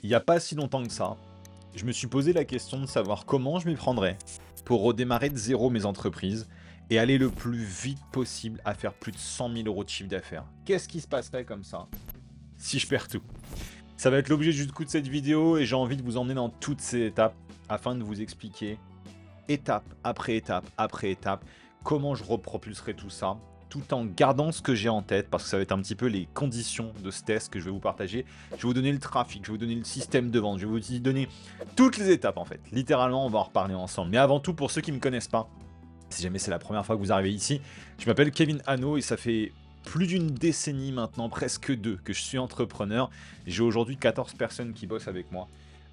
Il n'y a pas si longtemps que ça, je me suis posé la question de savoir comment je m'y prendrais pour redémarrer de zéro mes entreprises et aller le plus vite possible à faire plus de 100 000 € de chiffre d'affaires. Qu'est-ce qui se passerait comme ça si je perds tout? Ça va être l'objet du coup de cette vidéo et j'ai envie de vous emmener dans toutes ces étapes afin de vous expliquer étape après étape comment je repropulserai tout ça tout en gardant ce que j'ai en tête parce que ça va être un petit peu les conditions de ce test que je vais vous partager. Je vais vous donner le trafic, je vais vous donner le système de vente, je vais vous donner toutes les étapes en fait. Littéralement, on va en reparler ensemble. Mais avant tout, pour ceux qui ne me connaissent pas, si jamais c'est la première fois que vous arrivez ici, je m'appelle Kevin Hano et ça fait plus d'une décennie maintenant, presque deux, que je suis entrepreneur. J'ai aujourd'hui 14 personnes qui bossent avec moi.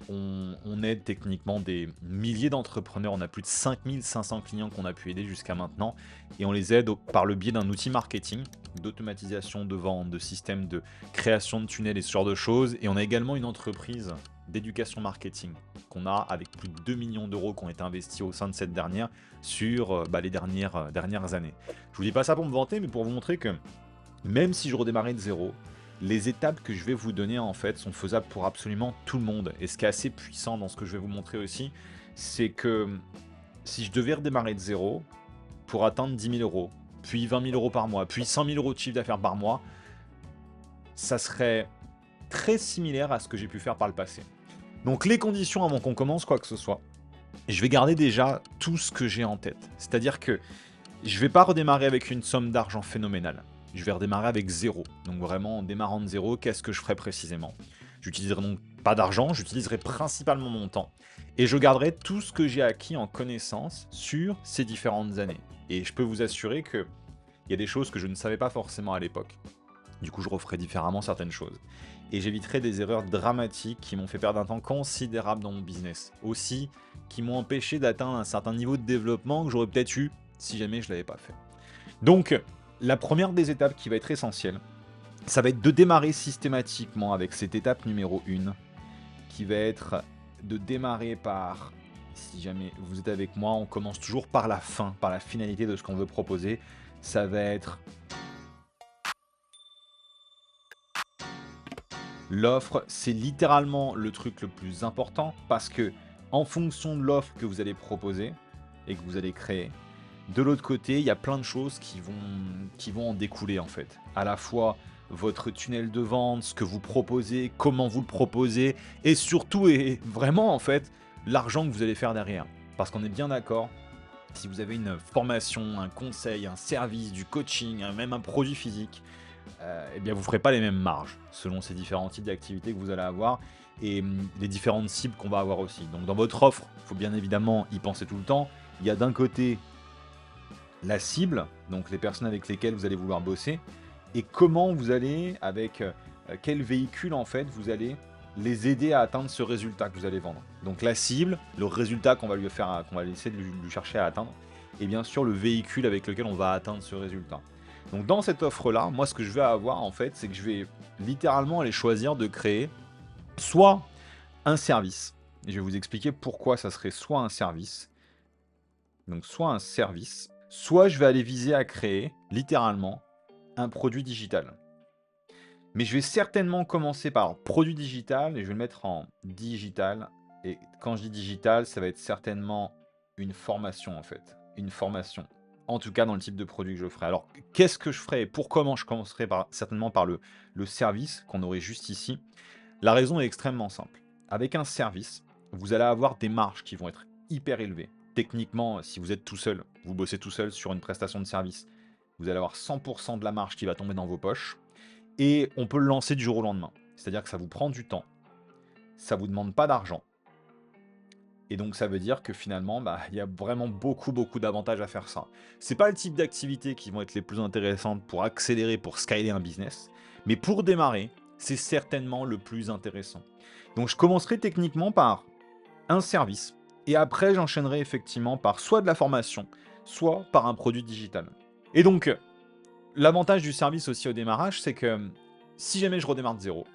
On aide techniquement des milliers d'entrepreneurs. On a plus de 5500 clients qu'on a pu aider jusqu'à maintenant. Et on les aide par le biais d'un outil marketing, d'automatisation de vente, de système de création de tunnels et ce genre de choses. Et on a également une entreprise d'éducation marketing qu'on a avec plus de 2 millions d'euros qui ont été investis au sein de cette dernière sur les dernières années. Je vous dis pas ça pour me vanter, mais pour vous montrer que même si je redémarrais de zéro, les étapes que je vais vous donner en fait sont faisables pour absolument tout le monde. Et ce qui est assez puissant dans ce que je vais vous montrer aussi, c'est que si je devais redémarrer de zéro pour atteindre 10 000 euros, puis 20 000 euros par mois, puis 100 000 euros de chiffre d'affaires par mois, ça serait très similaire à ce que j'ai pu faire par le passé. Donc les conditions avant qu'on commence quoi que ce soit, je vais garder déjà tout ce que j'ai en tête. C'est-à-dire que je ne vais pas redémarrer avec une somme d'argent phénoménale. Je vais redémarrer avec zéro. Donc vraiment, en démarrant de zéro, qu'est-ce que je ferai précisément? J'utiliserai donc pas d'argent, j'utiliserai principalement mon temps. Et je garderai tout ce que j'ai acquis en connaissance sur ces différentes années. Et je peux vous assurer qu'il y a des choses que je ne savais pas forcément à l'époque. Du coup, je referai différemment certaines choses. Et j'éviterai des erreurs dramatiques qui m'ont fait perdre un temps considérable dans mon business. Aussi, qui m'ont empêché d'atteindre un certain niveau de développement que j'aurais peut-être eu si jamais je ne l'avais pas fait. Donc, la première des étapes qui va être essentielle, ça va être de démarrer systématiquement avec cette étape numéro 1, qui va être de démarrer par, si jamais vous êtes avec moi, on commence toujours par la fin, par la finalité de ce qu'on veut proposer. Ça va être l'offre, c'est littéralement le truc le plus important parce que en fonction de l'offre que vous allez proposer et que vous allez créer, de l'autre côté, il y a plein de choses qui vont en découler en fait. À la fois votre tunnel de vente, ce que vous proposez, comment vous le proposez, et surtout et vraiment en fait l'argent que vous allez faire derrière. Parce qu'on est bien d'accord, si vous avez une formation, un conseil, un service, du coaching, même un produit physique, eh bien vous ne ferez pas les mêmes marges selon ces différents types d'activités que vous allez avoir et les différentes cibles qu'on va avoir aussi. Donc dans votre offre, il faut bien évidemment y penser tout le temps. Il y a d'un côté la cible, donc les personnes avec lesquelles vous allez vouloir bosser, et comment vous allez, avec quel véhicule en fait, vous allez les aider à atteindre ce résultat que vous allez vendre. Donc la cible, le résultat qu'on va lui faire, qu'on va essayer de lui chercher à atteindre, et bien sûr le véhicule avec lequel on va atteindre ce résultat. Donc dans cette offre-là, moi ce que je vais avoir en fait, c'est que je vais littéralement aller choisir de créer soit un service, et je vais vous expliquer pourquoi ça serait soit un service, donc soit un service, soit je vais aller viser à créer, littéralement, un produit digital. Mais je vais certainement commencer par produit digital et je vais le mettre en digital. Et quand je dis digital, ça va être certainement une formation en fait. Une formation. En tout cas dans le type de produit que je ferai. Alors qu'est-ce que je ferai et pour comment je commencerai certainement par le service qu'on aurait juste ici. La raison est extrêmement simple. Avec un service, vous allez avoir des marges qui vont être hyper élevées. Techniquement, si vous êtes tout seul, vous bossez tout seul sur une prestation de service, vous allez avoir 100% de la marge qui va tomber dans vos poches et on peut le lancer du jour au lendemain. C'est-à-dire que ça vous prend du temps, ça vous demande pas d'argent et donc ça veut dire que finalement, il y a vraiment beaucoup d'avantages à faire ça. C'est pas le type d'activités qui vont être les plus intéressantes pour accélérer, pour scaler un business, mais pour démarrer, c'est certainement le plus intéressant. Donc je commencerai techniquement par un service et après j'enchaînerai effectivement par soit de la formation, soit par un produit digital. Et donc, l'avantage du service aussi au démarrage, c'est que si jamais je redémarre de zéro,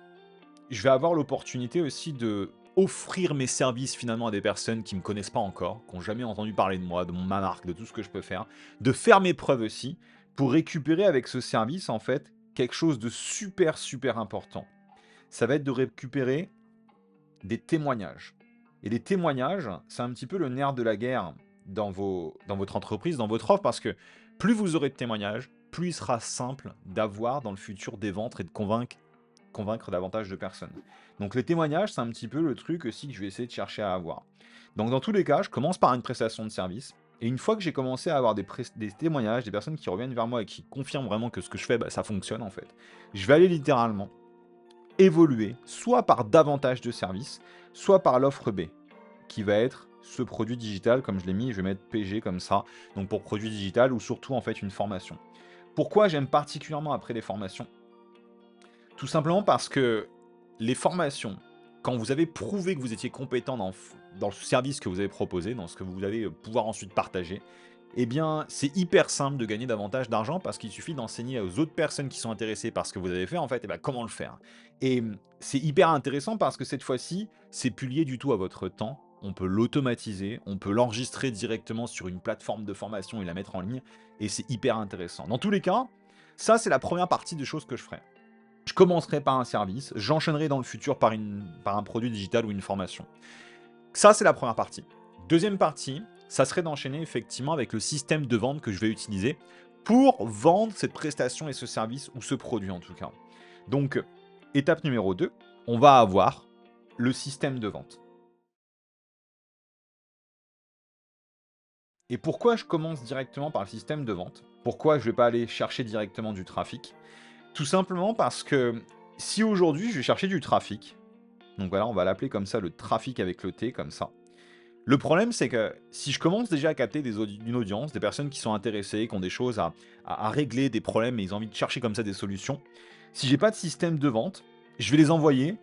je vais avoir l'opportunité aussi de offrir mes services finalement à des personnes qui ne me connaissent pas encore, qui n'ont jamais entendu parler de moi, de ma marque, de tout ce que je peux faire, de faire mes preuves aussi, pour récupérer avec ce service en fait quelque chose de super important. Ça va être de récupérer des témoignages. Et les témoignages, c'est un petit peu le nerf de la guerre dans votre entreprise, dans votre offre, parce que plus vous aurez de témoignages, plus il sera simple d'avoir dans le futur des ventes et de convaincre davantage de personnes. Donc les témoignages, c'est un petit peu le truc aussi que je vais essayer de chercher à avoir. Donc dans tous les cas, je commence par une prestation de service. Et une fois que j'ai commencé à avoir des témoignages, des personnes qui reviennent vers moi et qui confirment vraiment que ce que je fais, bah, ça fonctionne en fait, je vais aller littéralement évoluer soit par davantage de services, soit par l'offre B, qui va être ce produit digital, comme je l'ai mis, je vais mettre PG comme ça, donc pour produit digital ou surtout en fait une formation. Pourquoi j'aime particulièrement après les formations? Tout simplement parce que les formations, quand vous avez prouvé que vous étiez compétent dans le service que vous avez proposé, dans ce que vous allez pouvoir ensuite partager, eh bien, c'est hyper simple de gagner davantage d'argent parce qu'il suffit d'enseigner aux autres personnes qui sont intéressées par ce que vous avez fait, en fait, et ben, comment le faire. Et c'est hyper intéressant parce que cette fois-ci, c'est plus lié du tout à votre temps. On peut l'automatiser, on peut l'enregistrer directement sur une plateforme de formation et la mettre en ligne, et c'est hyper intéressant. Dans tous les cas, ça, c'est la première partie des choses que je ferai. Je commencerai par un service, j'enchaînerai dans le futur par un produit digital ou une formation. Ça, c'est la première partie. Deuxième partie, ça serait d'enchaîner effectivement avec le système de vente que je vais utiliser pour vendre cette prestation et ce service, ou ce produit en tout cas. Donc, étape numéro 2, on va avoir le système de vente. Et pourquoi je commence directement par le système de vente? Pourquoi je ne vais pas aller chercher directement du trafic? Tout simplement parce que si aujourd'hui je vais chercher du trafic, donc voilà, on va l'appeler comme ça, le trafic avec le T, comme ça. Le problème, c'est que si je commence déjà à capter une audience, des personnes qui sont intéressées, qui ont des choses à régler, des problèmes, et ils ont envie de chercher comme ça des solutions, si j'ai pas de système de vente, je vais les envoyer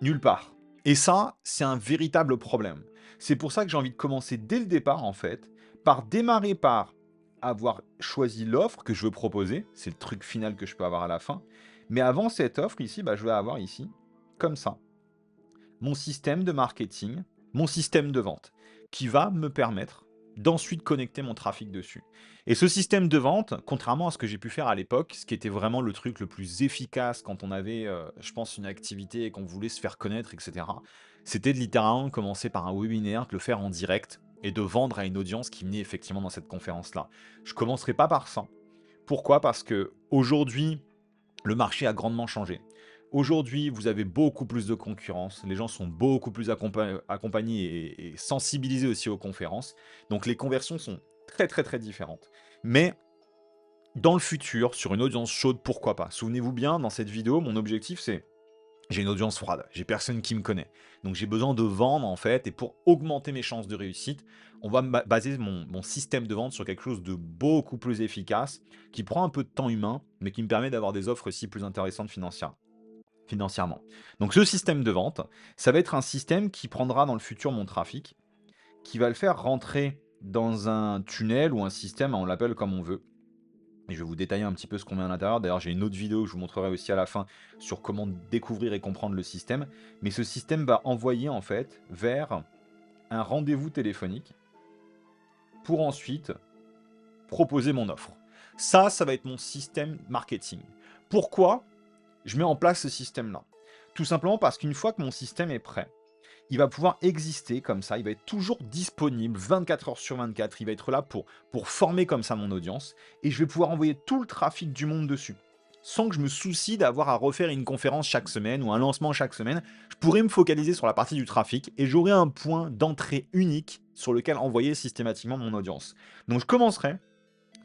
nulle part. Et ça, c'est un véritable problème. C'est pour ça que j'ai envie de commencer dès le départ, en fait, par démarrer par avoir choisi l'offre que je veux proposer. C'est le truc final que je peux avoir à la fin. Mais avant cette offre ici, bah, je vais avoir ici, comme ça, mon système de marketing, mon système de vente, qui va me permettre d'ensuite connecter mon trafic dessus. Et ce système de vente, contrairement à ce que j'ai pu faire à l'époque, ce qui était vraiment le truc le plus efficace quand on avait, je pense, une activité et qu'on voulait se faire connaître, etc., c'était de littéralement commencer par un webinaire, de le faire en direct et de vendre à une audience qui venait effectivement dans cette conférence-là. Je ne commencerai pas par ça. Pourquoi? Parce que aujourd'hui, le marché a grandement changé. Aujourd'hui, vous avez beaucoup plus de concurrence. Les gens sont beaucoup plus accompagnés et sensibilisés aussi aux conférences. Donc les conversions sont très très très différentes. Mais dans le futur, sur une audience chaude, pourquoi pas? Souvenez-vous bien, dans cette vidéo, mon objectif c'est j'ai une audience froide, j'ai personne qui me connaît. Donc j'ai besoin de vendre en fait, et pour augmenter mes chances de réussite, on va baser mon système de vente sur quelque chose de beaucoup plus efficace, qui prend un peu de temps humain, mais qui me permet d'avoir des offres aussi plus intéressantes financièrement. Donc ce système de vente, ça va être un système qui prendra dans le futur mon trafic, qui va le faire rentrer dans un tunnel ou un système, on l'appelle comme on veut. Et je vais vous détailler un petit peu ce qu'on met à l'intérieur. D'ailleurs, j'ai une autre vidéo que je vous montrerai aussi à la fin sur comment découvrir et comprendre le système. Mais ce système va envoyer en fait vers un rendez-vous téléphonique pour ensuite proposer mon offre. Ça va être mon système marketing. Pourquoi je mets en place ce système-là? Tout simplement parce qu'une fois que mon système est prêt, il va pouvoir exister comme ça, il va être toujours disponible 24 heures sur 24, il va être là pour former comme ça mon audience, et je vais pouvoir envoyer tout le trafic du monde dessus. Sans que je me soucie d'avoir à refaire une conférence chaque semaine ou un lancement chaque semaine, je pourrais me focaliser sur la partie du trafic et j'aurai un point d'entrée unique sur lequel envoyer systématiquement mon audience. Donc je commencerai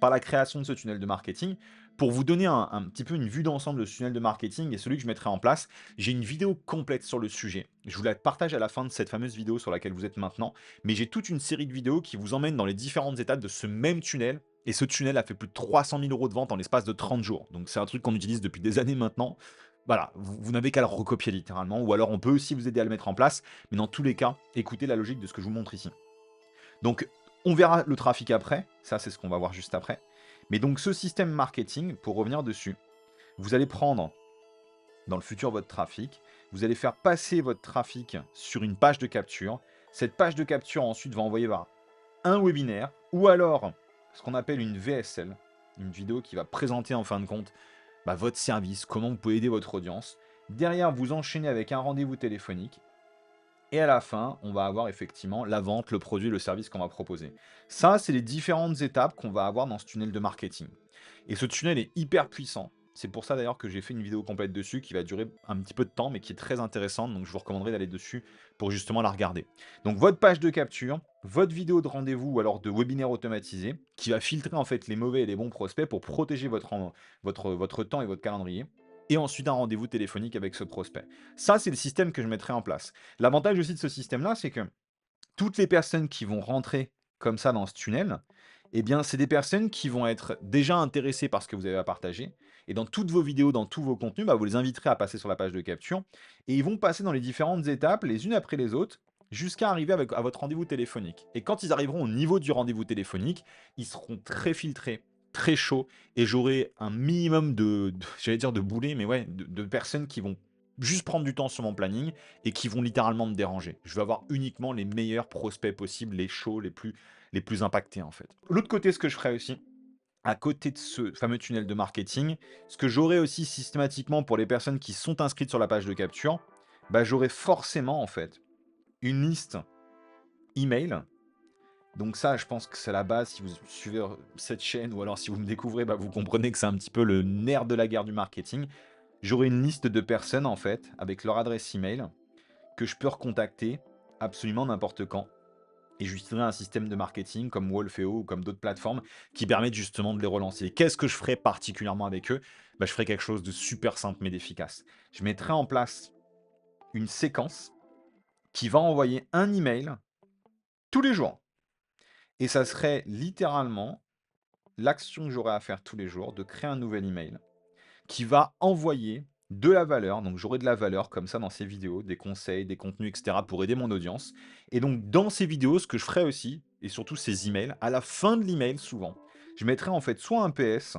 par la création de ce tunnel de marketing. Pour vous donner un petit peu une vue d'ensemble de ce tunnel de marketing et celui que je mettrai en place, j'ai une vidéo complète sur le sujet. Je vous la partage à la fin de cette fameuse vidéo sur laquelle vous êtes maintenant, mais j'ai toute une série de vidéos qui vous emmènent dans les différentes étapes de ce même tunnel. Et ce tunnel a fait plus de 300 000 euros de vente en l'espace de 30 jours. Donc c'est un truc qu'on utilise depuis des années maintenant. Voilà, vous n'avez qu'à le recopier littéralement, ou alors on peut aussi vous aider à le mettre en place, mais dans tous les cas, écoutez la logique de ce que je vous montre ici. Donc, on verra le trafic après, ça c'est ce qu'on va voir juste après. Mais donc ce système marketing, pour revenir dessus, vous allez prendre dans le futur votre trafic, vous allez faire passer votre trafic sur une page de capture. Cette page de capture ensuite va envoyer vers un webinaire ou alors ce qu'on appelle une VSL, une vidéo qui va présenter en fin de compte votre service, comment vous pouvez aider votre audience. Derrière, vous enchaînez avec un rendez-vous téléphonique Et à la fin, on va avoir effectivement la vente, le produit, le service qu'on va proposer. Ça, c'est les différentes étapes qu'on va avoir dans ce tunnel de marketing. Et ce tunnel est hyper puissant. C'est pour ça d'ailleurs que j'ai fait une vidéo complète dessus qui va durer un petit peu de temps, mais qui est très intéressante. Donc je vous recommanderais d'aller dessus pour justement la regarder. Donc votre page de capture, votre vidéo de rendez-vous ou alors de webinaire automatisé, qui va filtrer en fait les mauvais et les bons prospects pour protéger votre temps et votre calendrier. Et ensuite un rendez-vous téléphonique avec ce prospect. Ça, c'est le système que je mettrai en place. L'avantage aussi de ce système-là, c'est que toutes les personnes qui vont rentrer comme ça dans ce tunnel, eh bien, c'est des personnes qui vont être déjà intéressées par ce que vous avez à partager. Et dans toutes vos vidéos, dans tous vos contenus, bah, vous les inviterez à passer sur la page de capture. Et ils vont passer dans les différentes étapes, les unes après les autres, jusqu'à arriver à votre rendez-vous téléphonique. Et quand ils arriveront au niveau du rendez-vous téléphonique, ils seront très filtrés, très chauds. Et j'aurai un minimum j'allais dire de boulets, mais ouais, de personnes qui vont juste prendre du temps sur mon planning et qui vont littéralement me déranger. Je vais avoir uniquement les meilleurs prospects possibles, les chauds, les plus impactés en fait. L'autre côté, ce que je ferai aussi, à côté de ce fameux tunnel de marketing, ce que j'aurai aussi systématiquement pour les personnes qui sont inscrites sur la page de capture, bah, j'aurai forcément en fait une liste email. Donc ça, je pense que c'est la base. Si vous suivez cette chaîne ou alors si vous me découvrez, bah, vous comprenez que c'est un petit peu le nerf de la guerre du marketing. J'aurai une liste de personnes en fait avec leur adresse email que je peux recontacter absolument n'importe quand. Et j'utiliserai un système de marketing comme Wolfeo ou comme d'autres plateformes qui permettent justement de les relancer. Qu'est-ce que je ferai particulièrement avec eux? Bah, je ferai quelque chose de super simple mais d'efficace. Je mettrai en place une séquence qui va envoyer un email tous les jours. Et ça serait littéralement l'action que j'aurai à faire tous les jours de créer un nouvel email qui va envoyer de la valeur. Donc j'aurai de la valeur comme ça dans ces vidéos, des conseils, des contenus, etc. pour aider mon audience. Et donc dans ces vidéos, ce que je ferai aussi, et surtout ces emails, à la fin de l'email souvent, je mettrai en fait soit un PS,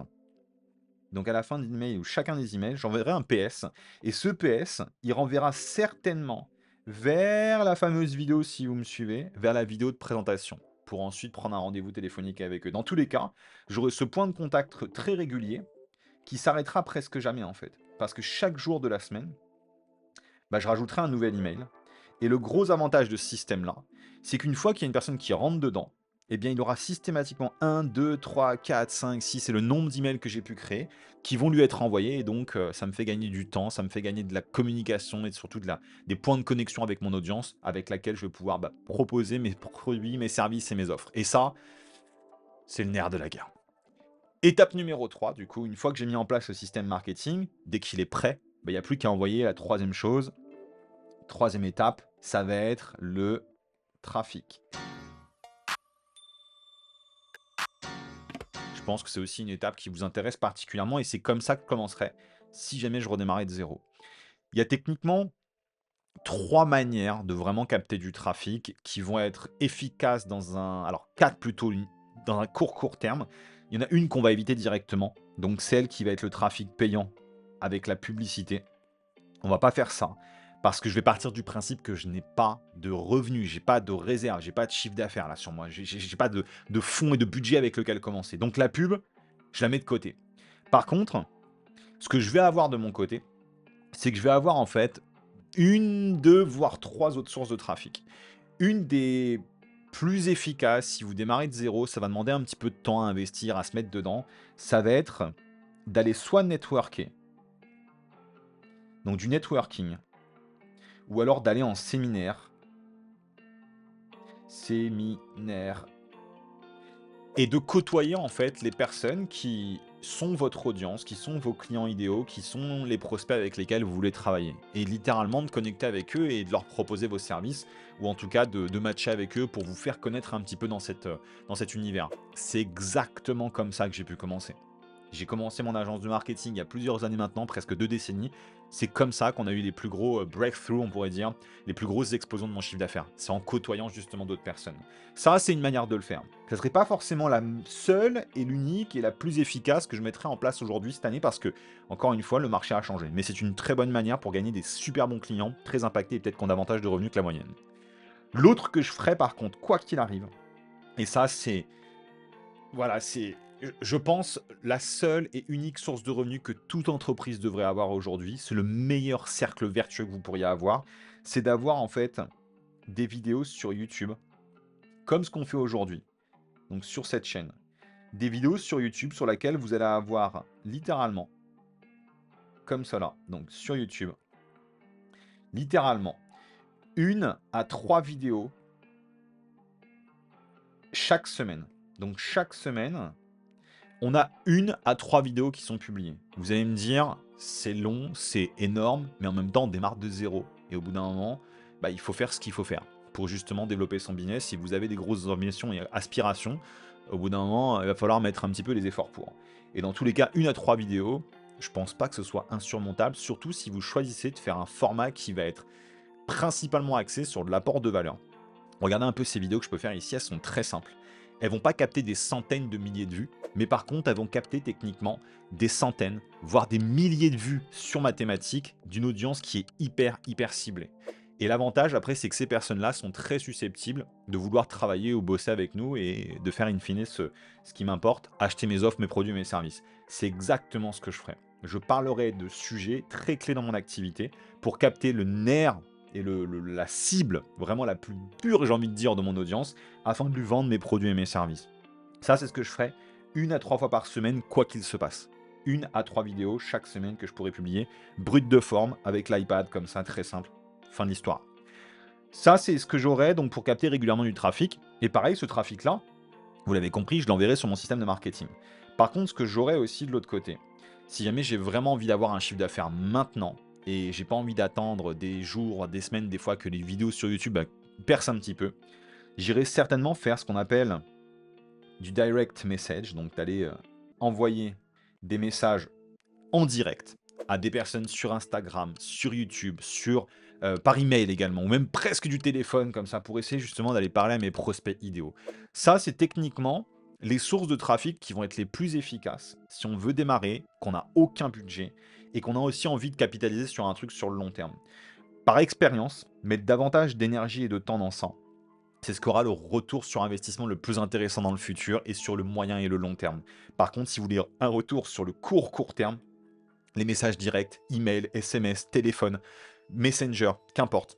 donc à la fin de l'email ou chacun des emails, j'enverrai un PS. Et ce PS, il renverra certainement vers la fameuse vidéo, si vous me suivez, vers la vidéo de présentation, pour ensuite prendre un rendez-vous téléphonique avec eux. Dans tous les cas, j'aurai ce point de contact très régulier qui s'arrêtera presque jamais en fait. Parce que chaque jour de la semaine, bah, je rajouterai un nouvel email. Et le gros avantage de ce système-là, c'est qu'une fois qu'il y a une personne qui rentre dedans, eh bien, il aura systématiquement 1, 2, 3, 4, 5, 6, c'est le nombre d'emails que j'ai pu créer, qui vont lui être envoyés. Et donc, ça me fait gagner du temps, ça me fait gagner de la communication et surtout des points de connexion avec mon audience, avec laquelle je vais pouvoir proposer mes produits, mes services et mes offres. Et ça, c'est le nerf de la guerre. Étape numéro 3, du coup, une fois que j'ai mis en place le système marketing, dès qu'il est prêt, il n'y a plus qu'à envoyer la troisième chose. Troisième étape, ça va être le trafic. Je pense que c'est aussi une étape qui vous intéresse particulièrement et c'est comme ça que je commencerai si jamais je redémarrais de zéro. Il y a techniquement 3 manières de vraiment capter du trafic qui vont être efficaces alors 4 plutôt, dans un court terme. Il y en a une qu'on va éviter directement, donc celle qui va être le trafic payant avec la publicité. On va pas faire ça parce que je vais partir du principe que je n'ai pas de revenus, j'ai pas de réserve, j'ai pas de chiffre d'affaires là sur moi, j'ai pas de fonds et de budget avec lequel commencer. Donc la pub, je la mets de côté. Par contre, ce que je vais avoir de mon côté, c'est que je vais avoir en fait une, deux, voire trois autres sources de trafic. Une des plus efficaces, si vous démarrez de zéro, ça va demander un petit peu de temps à investir, à se mettre dedans, ça va être d'aller soit networker, donc du networking, ou alors d'aller en séminaire, et de côtoyer en fait les personnes qui sont votre audience, qui sont vos clients idéaux, qui sont les prospects avec lesquels vous voulez travailler. Et littéralement de connecter avec eux et de leur proposer vos services, ou en tout cas de matcher avec eux pour vous faire connaître un petit peu dans cet univers. C'est exactement comme ça que j'ai pu commencer. J'ai commencé mon agence de marketing il y a plusieurs années maintenant, presque 2 décennies. C'est comme ça qu'on a eu les plus gros breakthroughs, on pourrait dire, les plus grosses explosions de mon chiffre d'affaires. C'est en côtoyant justement d'autres personnes. Ça, c'est une manière de le faire. Ça ne serait pas forcément la seule et l'unique et la plus efficace que je mettrais en place aujourd'hui cette année parce que, encore une fois, le marché a changé. Mais c'est une très bonne manière pour gagner des super bons clients, très impactés et peut-être qui ont davantage de revenus que la moyenne. L'autre que je ferais par contre, quoi qu'il arrive, et ça, c'est voilà, c'est, je pense, la seule et unique source de revenus que toute entreprise devrait avoir aujourd'hui. C'est le meilleur cercle vertueux que vous pourriez avoir. C'est d'avoir, en fait, des vidéos sur YouTube, comme ce qu'on fait aujourd'hui, donc sur cette chaîne. Des vidéos sur YouTube sur laquelle vous allez avoir littéralement, comme cela, donc sur YouTube, littéralement, 1 à 3 vidéos chaque semaine. Donc chaque semaine, on a 1 à 3 vidéos qui sont publiées. Vous allez me dire, c'est long, c'est énorme, mais en même temps, on démarre de zéro. Et au bout d'un moment, il faut faire ce qu'il faut faire pour justement développer son business. Si vous avez des grosses ambitions et aspirations, au bout d'un moment, il va falloir mettre un petit peu les efforts pour. Et dans tous les cas, 1 à 3 vidéos, je pense pas que ce soit insurmontable, surtout si vous choisissez de faire un format qui va être principalement axé sur de l'apport de valeur. Regardez un peu ces vidéos que je peux faire ici, elles sont très simples. Elles vont pas capter des centaines de milliers de vues, mais par contre, elles vont capter techniquement des centaines, voire des milliers de vues sur ma thématique d'une audience qui est hyper ciblée. Et l'avantage après, c'est que ces personnes-là sont très susceptibles de vouloir travailler ou bosser avec nous et de faire in fine ce qui m'importe, acheter mes offres, mes produits, mes services. C'est exactement ce que je ferai. Je parlerai de sujets très clés dans mon activité pour capter le nerf et la cible vraiment la plus pure, j'ai envie de dire, de mon audience, afin de lui vendre mes produits et mes services. Ça, c'est ce que je ferai 1 à 3 fois par semaine, quoi qu'il se passe. 1 à 3 vidéos chaque semaine que je pourrai publier, brut de forme, avec l'iPad, comme ça, très simple. Fin de l'histoire. Ça, c'est ce que j'aurai donc pour capter régulièrement du trafic. Et pareil, ce trafic-là, vous l'avez compris, je l'enverrai sur mon système de marketing. Par contre, ce que j'aurai aussi de l'autre côté, si jamais j'ai vraiment envie d'avoir un chiffre d'affaires maintenant, et j'ai pas envie d'attendre des jours, des semaines, des fois que les vidéos sur YouTube percent un petit peu, j'irai certainement faire ce qu'on appelle du direct message, donc d'aller envoyer des messages en direct à des personnes sur Instagram, sur YouTube, par email également, ou même presque du téléphone comme ça, pour essayer justement d'aller parler à mes prospects idéaux. Ça, c'est techniquement les sources de trafic qui vont être les plus efficaces si on veut démarrer, qu'on n'a aucun budget et qu'on a aussi envie de capitaliser sur un truc sur le long terme. Par expérience, mettre davantage d'énergie et de temps dans ça, c'est ce qu'aura le retour sur investissement le plus intéressant dans le futur et sur le moyen et le long terme. Par contre, si vous voulez un retour sur le court terme, les messages directs, email, SMS, téléphone, Messenger, qu'importe.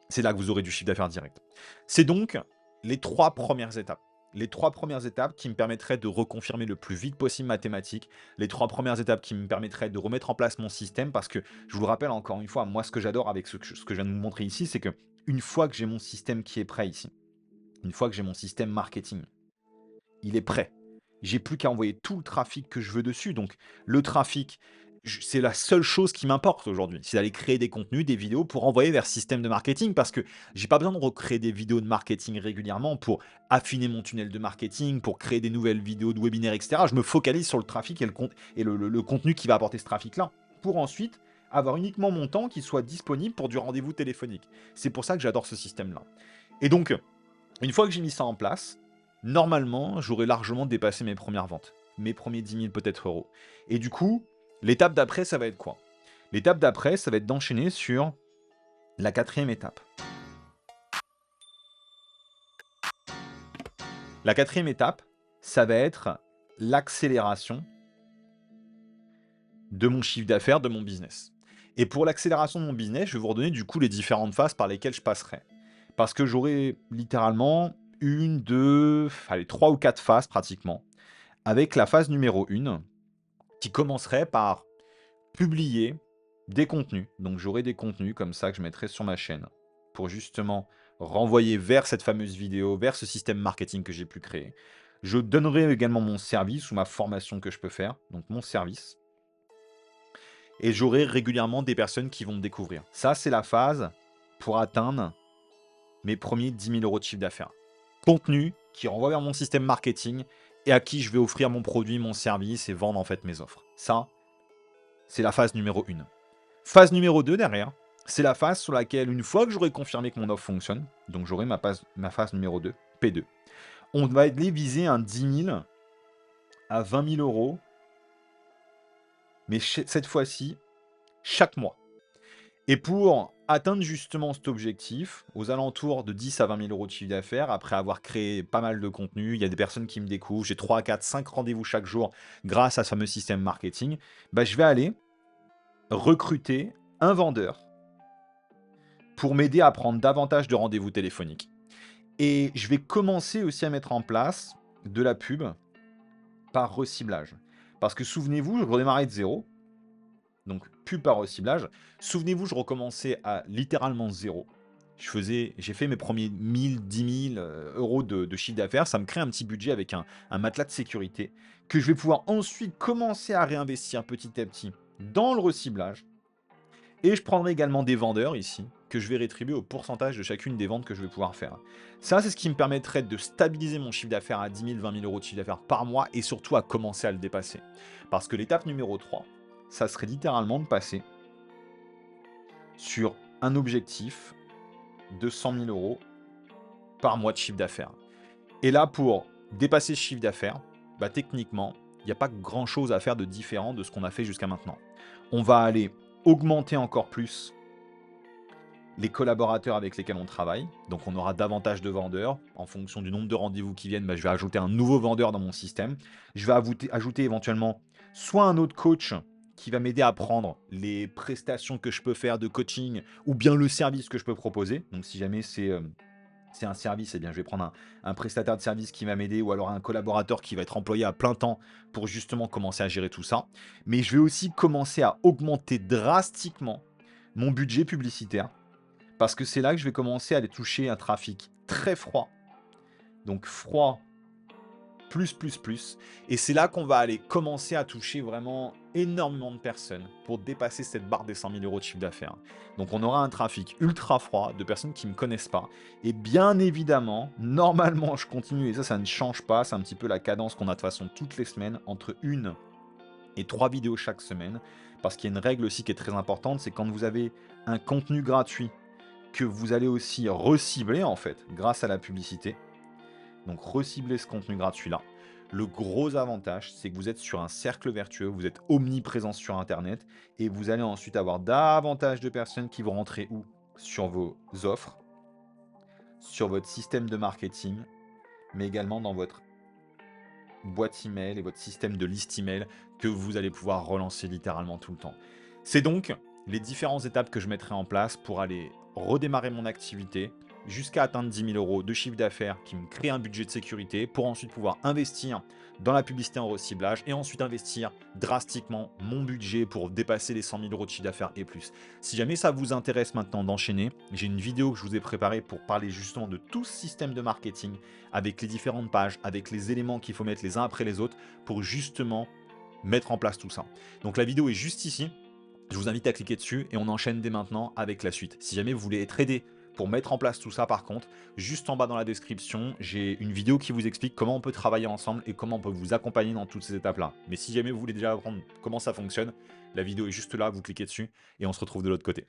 C'est là que vous aurez du chiffre d'affaires direct. C'est donc les 3 premières étapes. Les 3 premières étapes qui me permettraient de reconfirmer le plus vite possible ma thématique. Les 3 premières étapes qui me permettraient de remettre en place mon système. Parce que, je vous le rappelle encore une fois, moi ce que j'adore avec ce que je viens de vous montrer ici, c'est que une fois que j'ai mon système qui est prêt ici, une fois que j'ai mon système marketing, il est prêt. J'ai plus qu'à envoyer tout le trafic que je veux dessus. Donc le trafic, c'est la seule chose qui m'importe aujourd'hui. C'est d'aller créer des contenus, des vidéos pour envoyer vers système de marketing parce que j'ai pas besoin de recréer des vidéos de marketing régulièrement pour affiner mon tunnel de marketing, pour créer des nouvelles vidéos de webinaires, etc. Je me focalise sur le trafic et le contenu qui va apporter ce trafic-là pour ensuite avoir uniquement mon temps qui soit disponible pour du rendez-vous téléphonique. C'est pour ça que j'adore ce système-là. Et donc, une fois que j'ai mis ça en place, normalement, j'aurais largement dépassé mes premières ventes. Mes premiers 10 000 peut-être euros. Et du coup, l'étape d'après, ça va être quoi? L'étape d'après, ça va être d'enchaîner sur la 4e étape. La 4e étape, ça va être l'accélération de mon chiffre d'affaires, de mon business. Et pour l'accélération de mon business, je vais vous redonner du coup les différentes phases par lesquelles je passerai. Parce que j'aurai littéralement 1, 2, 3 ou 4 phases pratiquement. Avec la phase numéro 1, qui commencerait par publier des contenus. Donc j'aurai des contenus comme ça que je mettrai sur ma chaîne pour justement renvoyer vers cette fameuse vidéo, vers ce système marketing que j'ai pu créer. Je donnerai également mon service ou ma formation que je peux faire, donc mon service. Et j'aurai régulièrement des personnes qui vont me découvrir. Ça, c'est la phase pour atteindre mes premiers 10 000 euros de chiffre d'affaires. Contenu qui renvoie vers mon système marketing et à qui je vais offrir mon produit, mon service et vendre en fait mes offres. Ça, c'est la phase numéro 1. Phase numéro 2 derrière, c'est la phase sur laquelle, une fois que j'aurai confirmé que mon offre fonctionne, donc j'aurai ma phase numéro 2, P2, on va aller viser un 10 000 à 20 000 euros, mais cette fois-ci, chaque mois. Et pour atteindre justement cet objectif, aux alentours de 10 à 20 000 euros de chiffre d'affaires, après avoir créé pas mal de contenu, il y a des personnes qui me découvrent, j'ai 3, 4, 5 rendez-vous chaque jour grâce à ce fameux système marketing, je vais aller recruter un vendeur pour m'aider à prendre davantage de rendez-vous téléphoniques. Et je vais commencer aussi à mettre en place de la pub par reciblage. Parce que souvenez-vous, je redémarrais de zéro, donc pub par reciblage. Souvenez-vous, je recommençais à littéralement zéro. J'ai fait mes premiers 1000, 10 000 euros de chiffre d'affaires. Ça me crée un petit budget avec un matelas de sécurité que je vais pouvoir ensuite commencer à réinvestir petit à petit dans le reciblage. Et je prendrai également des vendeurs ici, que je vais rétribuer au pourcentage de chacune des ventes que je vais pouvoir faire. Ça, c'est ce qui me permettrait de stabiliser mon chiffre d'affaires à 10 000, 20 000 euros de chiffre d'affaires par mois et surtout à commencer à le dépasser. Parce que l'étape numéro 3, ça serait littéralement de passer sur un objectif de 100 000 euros par mois de chiffre d'affaires. Et là, pour dépasser ce chiffre d'affaires, bah, techniquement, il n'y a pas grand-chose à faire de différent de ce qu'on a fait jusqu'à maintenant. On va aller augmenter encore plus les collaborateurs avec lesquels on travaille. Donc on aura davantage de vendeurs. En fonction du nombre de rendez-vous qui viennent, bah, je vais ajouter un nouveau vendeur dans mon système. Je vais ajouter éventuellement soit un autre coach qui va m'aider à prendre les prestations que je peux faire de coaching ou bien le service que je peux proposer. Donc si jamais c'est un service, eh bien, je vais prendre un prestataire de service qui va m'aider ou alors un collaborateur qui va être employé à plein temps pour justement commencer à gérer tout ça. Mais je vais aussi commencer à augmenter drastiquement mon budget publicitaire parce que c'est là que je vais commencer à aller toucher un trafic très froid. Donc froid, plus, plus, plus. Et c'est là qu'on va aller commencer à toucher vraiment énormément de personnes pour dépasser cette barre des 100 000 euros de chiffre d'affaires. Donc on aura un trafic ultra froid de personnes qui ne me connaissent pas. Et bien évidemment, normalement, je continue, et ça ne change pas. C'est un petit peu la cadence qu'on a de façon toutes les semaines, entre 1 et 3 vidéos chaque semaine. Parce qu'il y a une règle aussi qui est très importante, c'est quand vous avez un contenu gratuit que vous allez aussi recibler en fait grâce à la publicité. Donc recibler ce contenu gratuit là. Le gros avantage, c'est que vous êtes sur un cercle vertueux, vous êtes omniprésent sur Internet et vous allez ensuite avoir davantage de personnes qui vont rentrer où? Sur vos offres, sur votre système de marketing, mais également dans votre boîte email et votre système de liste email que vous allez pouvoir relancer littéralement tout le temps. C'est donc les différentes étapes que je mettrai en place pour aller redémarrer mon activité jusqu'à atteindre 10 000 euros de chiffre d'affaires qui me crée un budget de sécurité pour ensuite pouvoir investir dans la publicité en reciblage et ensuite investir drastiquement mon budget pour dépasser les 100 000 euros de chiffre d'affaires et plus. Si jamais ça vous intéresse maintenant d'enchaîner, j'ai une vidéo que je vous ai préparée pour parler justement de tout ce système de marketing avec les différentes pages, avec les éléments qu'il faut mettre les uns après les autres pour justement mettre en place tout ça. Donc la vidéo est juste ici. Je vous invite à cliquer dessus et on enchaîne dès maintenant avec la suite. Si jamais vous voulez être aidé pour mettre en place tout ça, par contre, juste en bas dans la description, j'ai une vidéo qui vous explique comment on peut travailler ensemble et comment on peut vous accompagner dans toutes ces étapes-là. Mais si jamais vous voulez déjà apprendre comment ça fonctionne, la vidéo est juste là, vous cliquez dessus et on se retrouve de l'autre côté.